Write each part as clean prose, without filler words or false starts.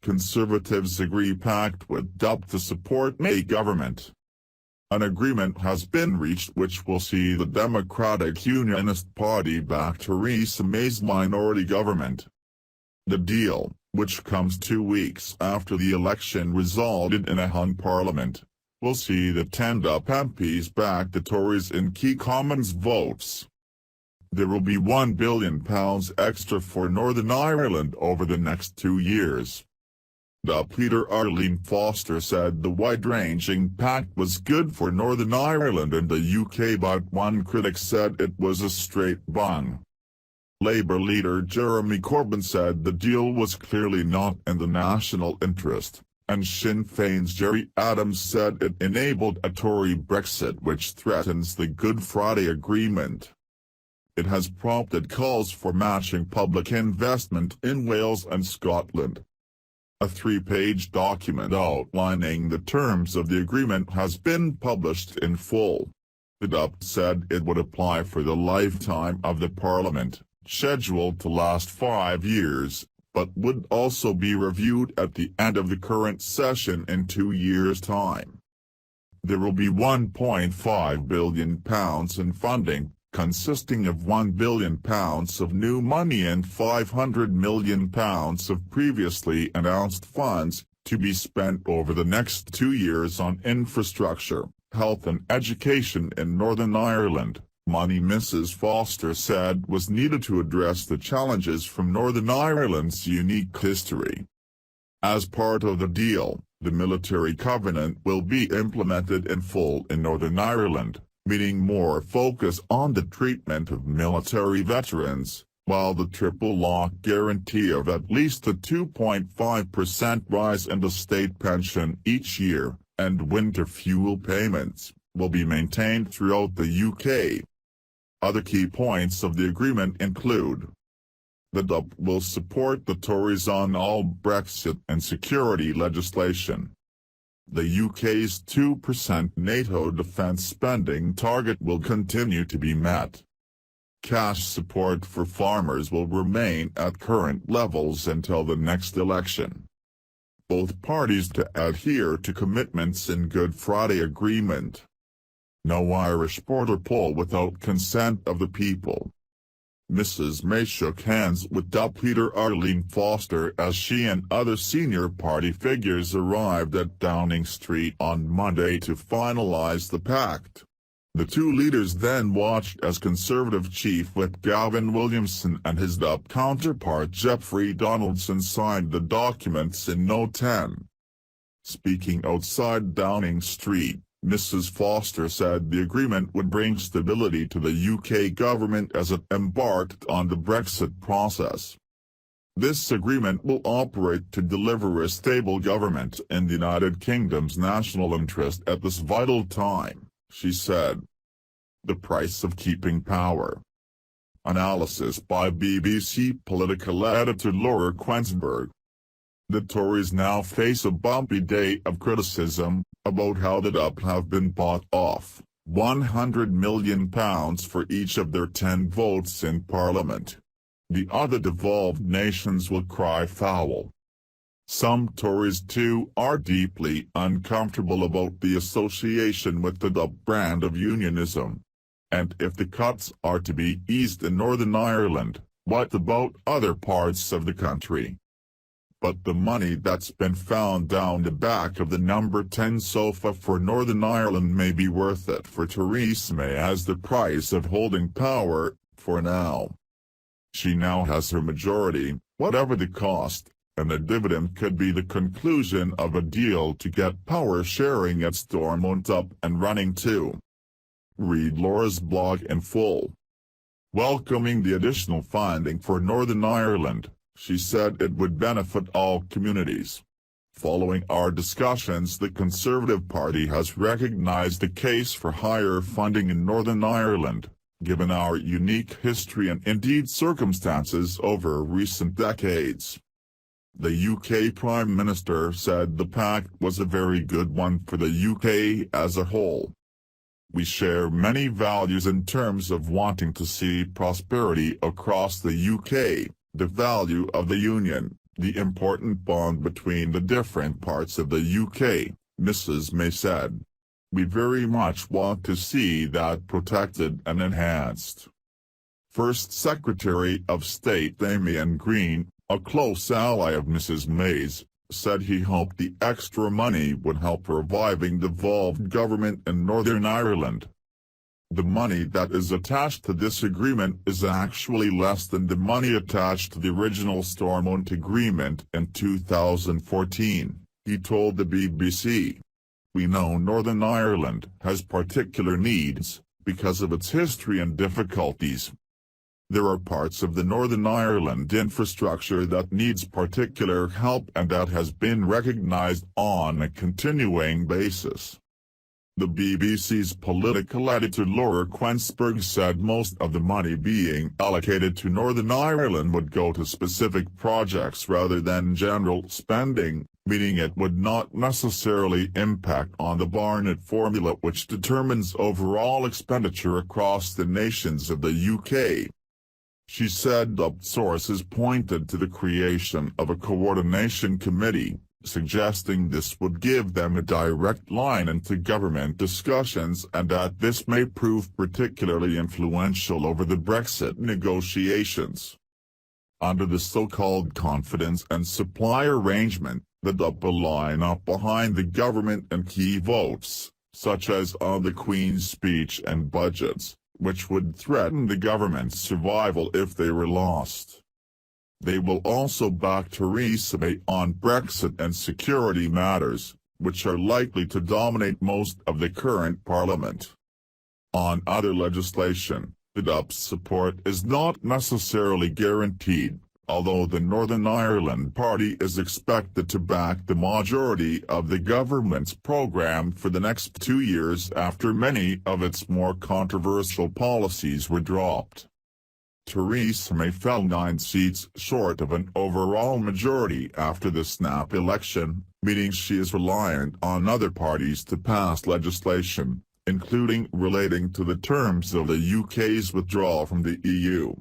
Conservatives agree pact with DUP to support May government. An agreement has been reached which will see the Democratic Unionist Party back Theresa May's minority government. The deal, which comes 2 weeks after the election resulted in a hung parliament, will see the 10 DUP MPs back the Tories in key Commons votes. There will be £1 billion extra for Northern Ireland over the next 2 years. DUP leader Arlene Foster said the wide-ranging pact was good for Northern Ireland and the UK, but one critic said it was a straight bung. Labour leader Jeremy Corbyn said the deal was clearly not in the national interest, and Sinn Féin's Gerry said it enabled a Tory Brexit which threatens the Good Friday Agreement. It has prompted calls for matching public investment in Wales and Scotland. A 3-page document outlining the terms of the agreement has been published in full. The DUP said it would apply for the lifetime of the Parliament, scheduled to last 5 years, but would also be reviewed at the end of the current session in 2 years' time. There will be £1.5 billion in funding, consisting of £1 billion of new money and £500 million of previously announced funds, to be spent over the next 2 years on infrastructure, health and education in Northern Ireland. Money Mrs. Foster said was needed to address the challenges from Northern Ireland's unique history. As part of the deal, the military covenant will be implemented in full in Northern Ireland, meaning more focus on the treatment of military veterans, while the triple lock guarantee of at least a 2.5% rise in the state pension each year, and winter fuel payments, will be maintained throughout the UK. Other key points of the agreement include: the DUP will support the Tories on all Brexit and security legislation. The UK's 2% NATO defence spending target will continue to be met. Cash support for farmers will remain at current levels until the next election. Both parties to adhere to commitments in Good Friday Agreement. No Irish border poll without consent of the people. Mrs. May shook hands with DUP leader Arlene Foster as she and other senior party figures arrived at Downing Street on Monday to finalise the pact. The two leaders then watched as Conservative Chief Whip Gavin Williamson and his DUP counterpart Jeffrey Donaldson signed the documents in No 10. Speaking outside Downing Street, Mrs. Foster said the agreement would bring stability to the UK government as it embarked on the Brexit process. This agreement will operate to deliver a stable government in the United Kingdom's national interest at this vital time, she said. The price of keeping power. Analysis by BBC political editor Laura Quensberg. The Tories now face a bumpy day of criticism about how the DUP have been bought off, £100 million for each of their 10 votes in Parliament. The other devolved nations will cry foul. Some Tories too are deeply uncomfortable about the association with the DUP brand of unionism. And if the cuts are to be eased in Northern Ireland, what about other parts of the country? But the money that's been found down the back of the number 10 sofa for Northern Ireland may be worth it for Theresa May as the price of holding power, for now. She now has her majority, whatever the cost, and the dividend could be the conclusion of a deal to get power sharing at Stormont up and running too. Read Laura's blog in full. Welcoming the additional funding for Northern Ireland, she said it would benefit all communities. Following our discussions, the Conservative Party has recognised the case for higher funding in Northern Ireland, given our unique history and indeed circumstances over recent decades. The UK Prime Minister said the pact was a very good one for the UK as a whole. We share many values in terms of wanting to see prosperity across the UK, the value of the Union, the important bond between the different parts of the UK, Mrs May said. We very much want to see that protected and enhanced. First Secretary of State Damian Green, a close ally of Mrs May's, said he hoped the extra money would help reviving the devolved government in Northern Ireland. The money that is attached to this agreement is actually less than the money attached to the original Stormont agreement in 2014, he told the BBC. We know Northern Ireland has particular needs, because of its history and difficulties. There are parts of the Northern Ireland infrastructure that needs particular help and that has been recognised on a continuing basis. The BBC's political editor Laura Quensberg said most of the money being allocated to Northern Ireland would go to specific projects rather than general spending, meaning it would not necessarily impact on the Barnett formula which determines overall expenditure across the nations of the UK. She said DUP sources pointed to the creation of a coordination committee, suggesting this would give them a direct line into government discussions and that this may prove particularly influential over the Brexit negotiations. Under the so-called confidence and supply arrangement, the DUP will line up behind the government in key votes, such as on the Queen's speech and budgets, which would threaten the government's survival if they were lost. They will also back Theresa May on Brexit and security matters, which are likely to dominate most of the current parliament. On other legislation, the DUP's support is not necessarily guaranteed, although the Northern Ireland Party is expected to back the majority of the government's programme for the next 2 years after many of its more controversial policies were dropped. Theresa May fell 9 seats short of an overall majority after the snap election, meaning she is reliant on other parties to pass legislation, including relating to the terms of the UK's withdrawal from the EU.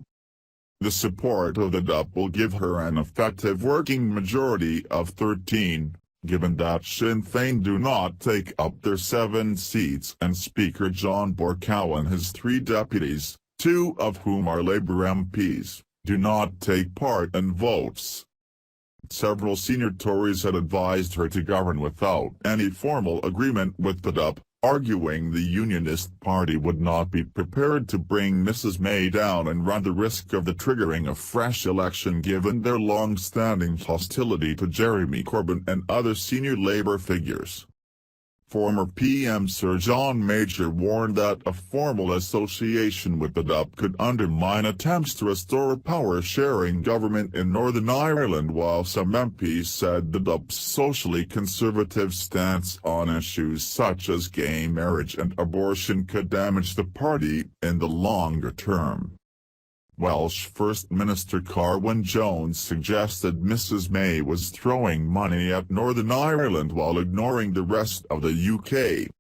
The support of the DUP will give her an effective working majority of 13, given that Sinn Fein do not take up their 7 seats and Speaker John Borcow and his 3 deputies, 2 of whom are Labour MPs, do not take part in votes. Several senior Tories had advised her to govern without any formal agreement with the DUP, arguing the Unionist Party would not be prepared to bring Mrs May down and run the risk of the triggering a fresh election given their long-standing hostility to Jeremy Corbyn and other senior Labour figures. Former PM Sir John Major warned that a formal association with the DUP could undermine attempts to restore a power-sharing government in Northern Ireland, while some MPs said the DUP's socially conservative stance on issues such as gay marriage and abortion could damage the party in the longer term. Welsh First Minister Carwyn Jones suggested Mrs May was throwing money at Northern Ireland while ignoring the rest of the UK.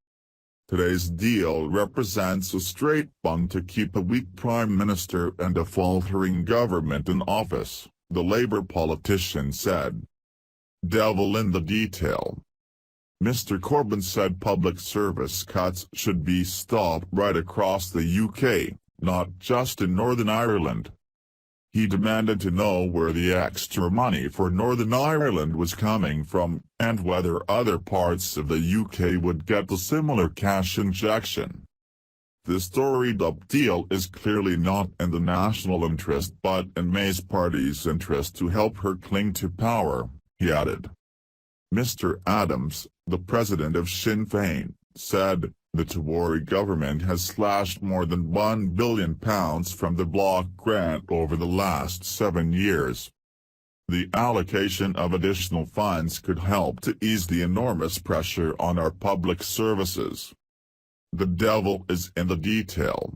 Today's deal represents a straight bung to keep a weak Prime Minister and a faltering government in office, the Labour politician said. Devil in the detail. Mr Corbyn said public service cuts should be stopped right across the UK, not just in Northern Ireland. He demanded to know where the extra money for Northern Ireland was coming from, and whether other parts of the UK would get a similar cash injection. This Tory DUP deal is clearly not in the national interest but in May's party's interest to help her cling to power, he added. Mr Adams, the president of Sinn Fein, said, the Tory government has slashed more than £1 billion from the block grant over the last 7 years. The allocation of additional funds could help to ease the enormous pressure on our public services. The devil is in the detail.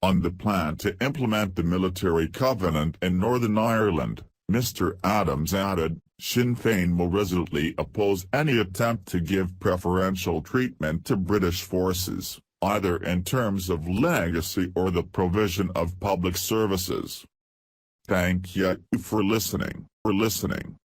On the plan to implement the military covenant in Northern Ireland, Mr Adams added, Sinn Féin will resolutely oppose any attempt to give preferential treatment to British forces, either in terms of legacy or the provision of public services. Thank you for listening. for listening.